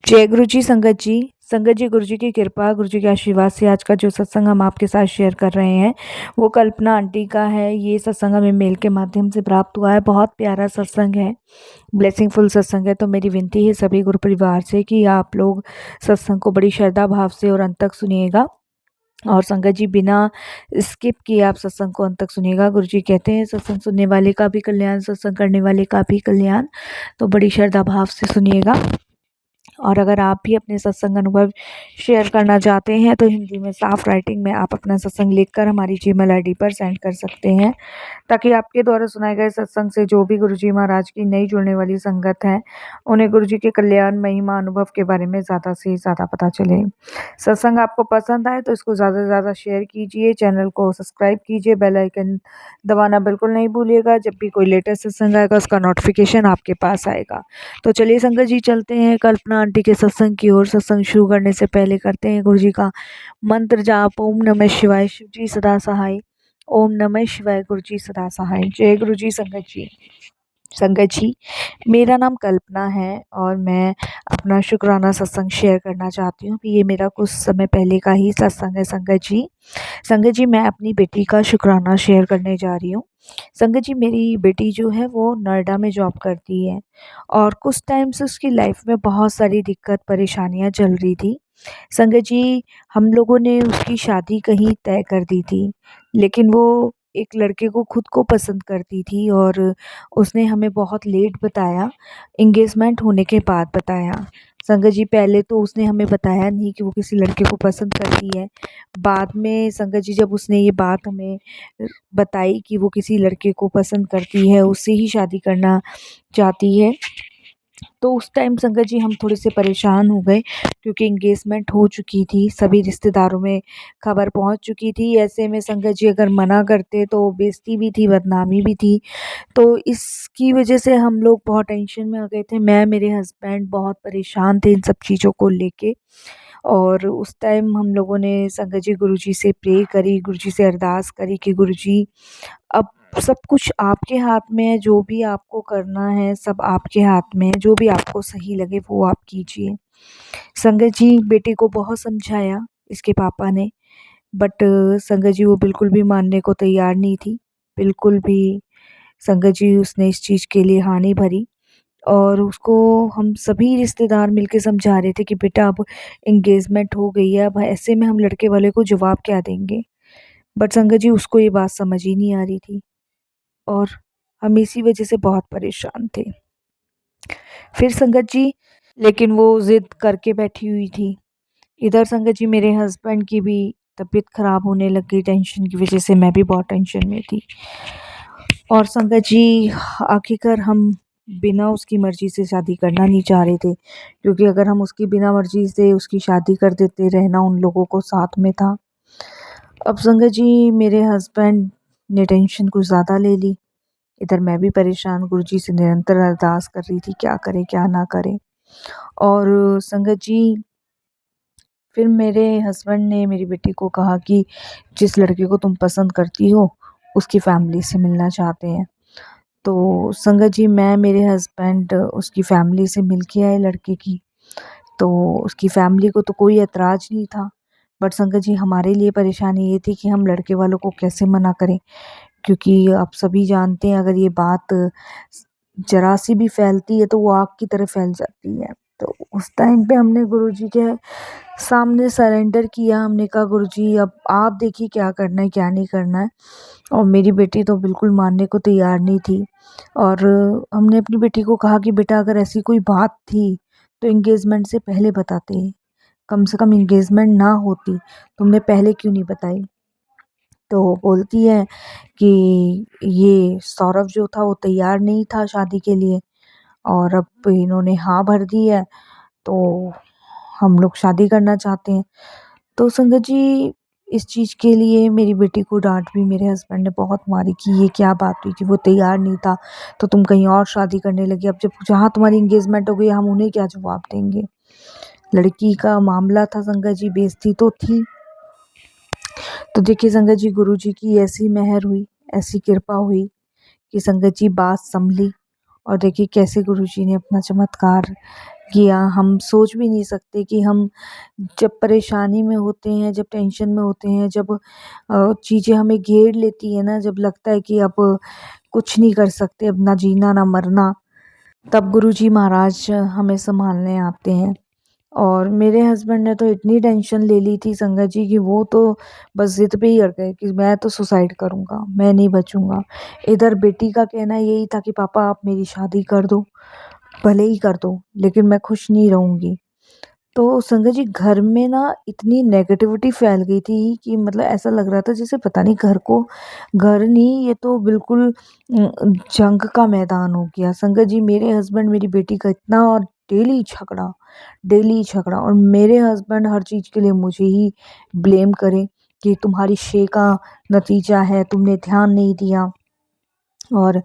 जय गुरु जी संगत जी गुरु जी की कृपा गुरु जी के आशीर्वाद से आज का जो सत्संग हम आपके साथ शेयर कर रहे हैं वो कल्पना आंटी का है। ये सत्संग हमें मेल के माध्यम से प्राप्त हुआ है। बहुत प्यारा सत्संग है, ब्लेसिंगफुल सत्संग है। तो मेरी विनती है सभी गुरु परिवार से कि आप लोग सत्संग को बड़ी श्रद्धा भाव से और अंत तक सुनिएगा। और संगत जी बिना स्किप किए आप सत्संग को अंत तक सुनिएगा। गुरु जी कहते हैं सत्संग सुनने वाले का भी कल्याण, सत्संग करने वाले का भी कल्याण। तो बड़ी श्रद्धा भाव से सुनिएगा। और अगर आप भी अपने सत्संग अनुभव शेयर करना चाहते हैं तो हिंदी में साफ राइटिंग में आप अपना सत्संग लिखकर हमारी जीमेल आईडी पर सेंड कर सकते हैं, ताकि आपके द्वारा सुनाए गए सत्संग से जो भी गुरुजी महाराज की नई जुड़ने वाली संगत है उन्हें गुरुजी के कल्याण महिमा अनुभव के बारे में ज़्यादा से ज़्यादा पता चले। सत्संग आपको पसंद आए तो इसको ज़्यादा से ज़्यादा शेयर कीजिए, चैनल को सब्सक्राइब कीजिए, बेल आइकन दबाना बिल्कुल नहीं भूलिएगा। जब भी कोई लेटेस्ट सत्संग आएगा उसका नोटिफिकेशन आपके पास आएगा। तो चलिए संगत जी चलते हैं कल्पना आंटी के सत्संग की ओर। सत्संग शुरू करने से पहले करते हैं गुरु जी का मंत्र जाप। ओम नमः शिवाय, शिव जी सदा सहाय। ओम नमः शिवाय, गुरु जी सदा सहाय। जय गुरु जी संगत जी। संगत जी मेरा नाम कल्पना है और मैं अपना शुक्राना सत्संग शेयर करना चाहती हूँ। ये मेरा कुछ समय पहले का ही सत्संग है। संगत जी मैं अपनी बेटी का शुक्राना शेयर करने जा रही हूँ। संगत जी मेरी बेटी जो है वो नोएडा में जॉब करती है और कुछ टाइम से उसकी लाइफ में बहुत सारी दिक्कत परेशानियाँ चल रही थी। संगत जी हम लोगों ने उसकी शादी कहीं तय कर दी थी, लेकिन वो एक लड़के को खुद को पसंद करती थी और उसने हमें बहुत लेट बताया, एंगेजमेंट होने के बाद बताया। संगत जी पहले तो उसने हमें बताया नहीं कि वो किसी लड़के को पसंद करती है। बाद में संगत जी जब उसने ये बात हमें बताई कि वो किसी लड़के को पसंद करती है, उससे ही शादी करना चाहती है, तो उस टाइम संगत जी हम थोड़े से परेशान हो गए, क्योंकि एंगेजमेंट हो चुकी थी, सभी रिश्तेदारों में खबर पहुंच चुकी थी। ऐसे में संगत जी अगर मना करते तो बेइज्जती भी थी, बदनामी भी थी। तो इसकी वजह से हम लोग बहुत टेंशन में आ गए थे। मैं, मेरे हस्बैंड बहुत परेशान थे इन सब चीज़ों को लेके। और उस टाइम हम लोगों ने संगत जी गुरुजी से प्रे करी, गुरुजी से अरदास करी कि गुरुजी अब सब कुछ आपके हाथ में है, जो भी आपको करना है सब आपके हाथ में है, जो भी आपको सही लगे वो आप कीजिए। संगत जी बेटे को बहुत समझाया इसके पापा ने, बट संगत जी वो बिल्कुल भी मानने को तैयार नहीं थी, बिल्कुल भी। संगत जी उसने इस चीज़ के लिए हाँ नहीं भरी और उसको हम सभी रिश्तेदार मिलके समझा रहे थे कि बेटा अब एंगेजमेंट हो गई है, अब ऐसे में हम लड़के वाले को जवाब क्या देंगे। बट संगत जी उसको ये बात समझ ही नहीं आ रही थी और हम इसी वजह से बहुत परेशान थे। फिर संगत जी लेकिन वो ज़िद करके बैठी हुई थी। इधर संगत जी मेरे हस्बैंड की भी तबीयत ख़राब होने लग गई, टेंशन की वजह से मैं भी बहुत टेंशन में थी। और संगत जी आखिरकार हम बिना उसकी मर्ज़ी से शादी करना नहीं चाह रहे थे, क्योंकि अगर हम उसकी बिना मर्ज़ी से उसकी शादी कर देते, रहना उन लोगों को साथ में था। अब संगत जी मेरे हस्बैंड ने टेंशन कुछ ज़्यादा ले ली। इधर मैं भी परेशान गुरुजी से निरंतर अरदास कर रही थी, क्या करें क्या ना करें। और संगत जी फिर मेरे हस्बैंड ने मेरी बेटी को कहा कि जिस लड़के को तुम पसंद करती हो उसकी फैमिली से मिलना चाहते हैं। तो संगत जी मैं, मेरे हस्बैंड उसकी फैमिली से मिल के आए लड़के की। तो उसकी फैमिली को तो कोई ऐतराज़ नहीं था, बट संगत जी हमारे लिए परेशानी ये थी कि हम लड़के वालों को कैसे मना करें, क्योंकि आप सभी जानते हैं अगर ये बात ज़रा सी भी फैलती है तो वो आग की तरह फैल जाती है। तो उस टाइम पे हमने गुरुजी के सामने सरेंडर किया। हमने कहा गुरुजी अब आप देखिए क्या करना है क्या नहीं करना है। और मेरी बेटी तो बिल्कुल मानने को तैयार नहीं थी। और हमने अपनी बेटी को कहा कि बेटा अगर ऐसी कोई बात थी तो एंगेजमेंट से पहले बताते, कम से कम एंगेजमेंट ना होती, तुमने पहले क्यों नहीं बताई। तो बोलती है कि ये सौरभ जो था वो तैयार नहीं था शादी के लिए और अब इन्होंने हाँ भर दी है, तो हम लोग शादी करना चाहते हैं। तो संगत जी इस चीज़ के लिए मेरी बेटी को डांट भी मेरे हस्बैंड ने बहुत मारी कि ये क्या बात हुई कि वो तैयार नहीं था तो तुम कहीं और शादी करने लगी। अब जब जहाँ तुम्हारी एंगेजमेंट हो गई हम उन्हें क्या जवाब देंगे। लड़की का मामला था संगत जी, बेइज्जती तो थी। तो देखिए संगत जी गुरुजी की ऐसी मेहर हुई, ऐसी कृपा हुई कि संगत जी बात संभली और देखिए कैसे गुरुजी ने अपना चमत्कार किया। हम सोच भी नहीं सकते कि हम जब परेशानी में होते हैं, जब टेंशन में होते हैं, जब चीज़ें हमें घेर लेती है ना, जब लगता है कि अब कुछ नहीं कर सकते, अब ना जीना ना मरना, तब गुरुजी महाराज हमें संभालने आते हैं। और मेरे हस्बैंड ने तो इतनी टेंशन ले ली थी संगत जी कि वो तो बस ज़िद पे ही अड़ गए कि मैं तो सुसाइड करूँगा, मैं नहीं बचूँगा। इधर बेटी का कहना यही था कि पापा आप मेरी शादी कर दो, भले ही कर दो, लेकिन मैं खुश नहीं रहूँगी। तो संगत जी घर में ना इतनी नेगेटिविटी फैल गई थी कि मतलब ऐसा लग रहा था जैसे पता नहीं घर को घर नहीं, ये तो बिल्कुल जंग का मैदान हो गया। संगत जी मेरे हस्बैंड मेरी बेटी का इतना डेली झगड़ा डेली झगड़ा, और मेरे हस्बैंड हर चीज़ के लिए मुझे ही ब्लेम करें कि तुम्हारी शे का नतीजा है, तुमने ध्यान नहीं दिया। और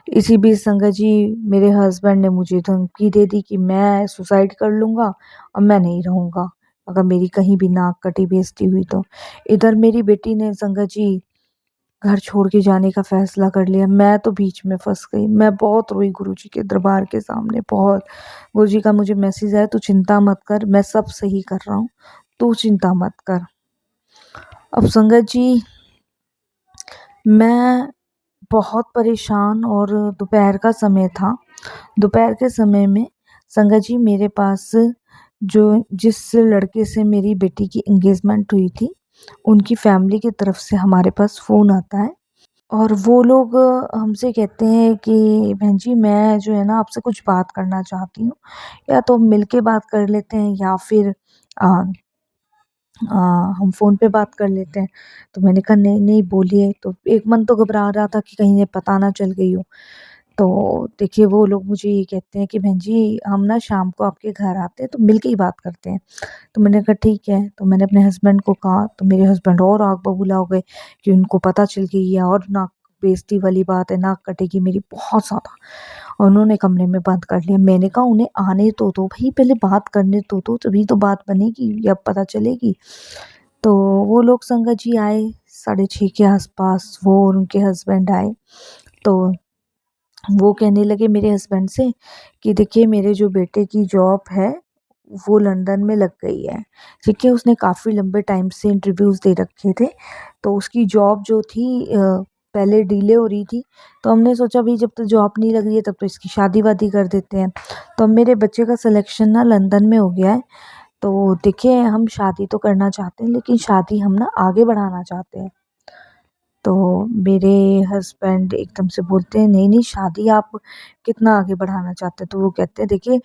इसी बीच संगत जी मेरे हस्बैंड ने मुझे धमकी दे दी कि मैं सुसाइड कर लूँगा और मैं नहीं रहूँगा अगर मेरी कहीं भी नाक कटी बेइज्जती हुई तो। इधर मेरी बेटी ने संगत जी घर छोड़ के जाने का फैसला कर लिया। मैं तो बीच में फंस गई, मैं बहुत रोई गुरुजी के दरबार के सामने, बहुत। गुरुजी का मुझे मैसेज आया, तू चिंता मत कर, मैं सब सही कर रहा हूँ, तू चिंता मत कर। अब संगत जी मैं बहुत परेशान, और दोपहर का समय था। दोपहर के समय में संगत जी मेरे पास जो जिस लड़के से मेरी बेटी की एंगेजमेंट हुई थी, उनकी फैमिली की तरफ से हमारे पास फ़ोन आता है, और वो लोग हमसे कहते हैं कि बहन जी मैं जो है ना आपसे कुछ बात करना चाहती हूँ, या तो मिल के बात कर लेते हैं या फिर अ, अ, हम फ़ोन पे बात कर लेते हैं। तो मैंने कहा नहीं नहीं बोलिए। तो एक मन तो घबरा रहा था कि कहीं ये पता ना चल गई हो। तो देखिए वो लोग मुझे ये कहते हैं कि बहन जी हम ना शाम को आपके घर आते हैं तो मिल के ही बात करते हैं। तो मैंने कहा ठीक है। तो मैंने अपने हस्बैंड को कहा, तो मेरे हस्बैंड और आग बबूला हो गए कि उनको पता चल गई है, और नाक बेइज्जती वाली बात है, नाक कटेगी मेरी बहुत ज़्यादा। और उन्होंने कमरे में बंद कर लिया। मैंने कहा उन्हें आने तो दो भई, पहले बात करने तो दो, तभी तो बात बनेगी या पता चलेगी। तो वो लोग संगत जी आए 6:30 के आस-पास, वो और उनके हस्बैंड आए। तो वो कहने लगे मेरे हस्बैंड से कि देखिए मेरे जो बेटे की जॉब है वो लंदन में लग गई है। ठीक है, उसने काफ़ी लंबे टाइम से इंटरव्यूज़ दे रखे थे, तो उसकी जॉब जो थी पहले डिले हो रही थी। तो हमने सोचा भाई जब तक जॉब नहीं लग रही है तब तो इसकी शादी-वादी कर देते हैं। तो मेरे बच्चे का सिलेक्शन ना लंदन में हो गया है। तो देखिए हम शादी तो करना चाहते हैं, लेकिन शादी हम ना आगे बढ़ाना चाहते हैं। तो मेरे हस्बैंड एकदम से बोलते हैं नहीं नहीं शादी आप कितना आगे बढ़ाना चाहते हैं। तो वो कहते हैं देखिए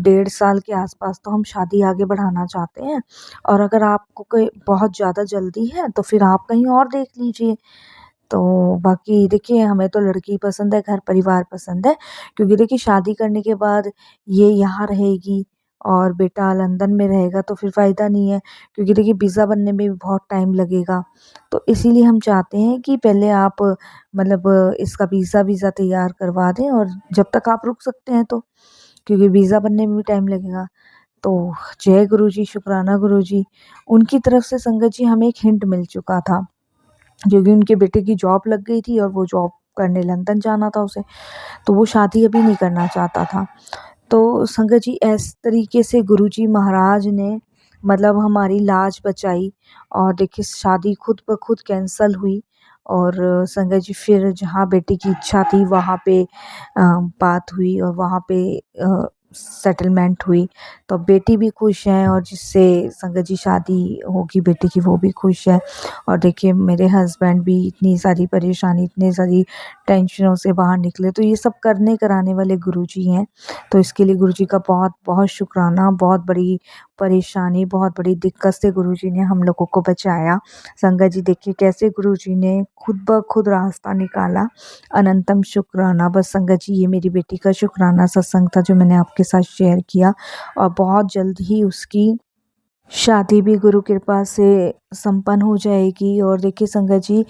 1.5 साल के आसपास तो हम शादी आगे बढ़ाना चाहते हैं, और अगर आपको कोई बहुत ज़्यादा जल्दी है तो फिर आप कहीं और देख लीजिए। तो बाकी देखिए हमें तो लड़की पसंद है, घर परिवार पसंद है, क्योंकि देखिए शादी करने के बाद ये यहाँ रहेगी और बेटा लंदन में रहेगा तो फिर फ़ायदा नहीं है, क्योंकि देखिए वीज़ा बनने में भी बहुत टाइम लगेगा। तो इसीलिए हम चाहते हैं कि पहले आप मतलब इसका वीज़ा तैयार करवा दें, और जब तक आप रुक सकते हैं तो, क्योंकि वीज़ा बनने में भी टाइम लगेगा। तो जय गुरुजी, शुक्राना गुरुजी। उनकी तरफ से संगत जी हमें एक हिंट मिल चुका था, क्योंकि उनके बेटे की जॉब लग गई थी और वो जॉब करने लंदन जाना था उसे, तो वो शादी अभी नहीं करना चाहता था। तो संगत जी इस तरीके से गुरुजी महाराज ने मतलब हमारी लाज बचाई, और देखिए शादी खुद ब खुद कैंसल हुई। और संगत जी फिर जहाँ बेटी की इच्छा थी वहाँ पे बात हुई, और वहाँ पे सेटलमेंट हुई। तो बेटी भी खुश है, और जिससे संगत जी शादी होगी बेटी की वो भी खुश है। और देखिए मेरे हस्बैंड भी इतनी सारी परेशानी, इतनी सारी टेंशनों से बाहर निकले, तो ये सब करने कराने वाले गुरुजी हैं। तो इसके लिए गुरुजी का बहुत बहुत शुक्राना। बहुत बड़ी परेशानी, बहुत बड़ी दिक्कत से गुरुजी ने हम लोगों को बचाया। संगत जी देखिए कैसे गुरुजी ने खुद ब खुद रास्ता निकाला। अनंतम शुक्राना। बस संगत जी ये मेरी बेटी का शुक्राना सत्संग था जो मैंने आपके साथ शेयर किया, और बहुत जल्द ही उसकी शादी भी गुरु कृपा से संपन्न हो जाएगी। और देखिए संगत जी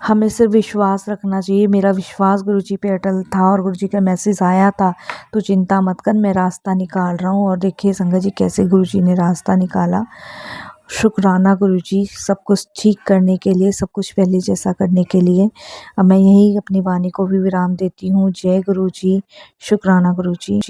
हमें सिर्फ विश्वास रखना चाहिए। मेरा विश्वास गुरुजी पे अटल था, और गुरुजी का मैसेज आया था तो चिंता मत कर, मैं रास्ता निकाल रहा हूँ। और देखिए संगत जी कैसे गुरुजी ने रास्ता निकाला। शुक्राना गुरुजी सब कुछ ठीक करने के लिए, सब कुछ पहले जैसा करने के लिए। अब मैं यही अपनी वाणी को भी विराम देती हूँ। जय गुरुजी, शुक्राना गुरुजी।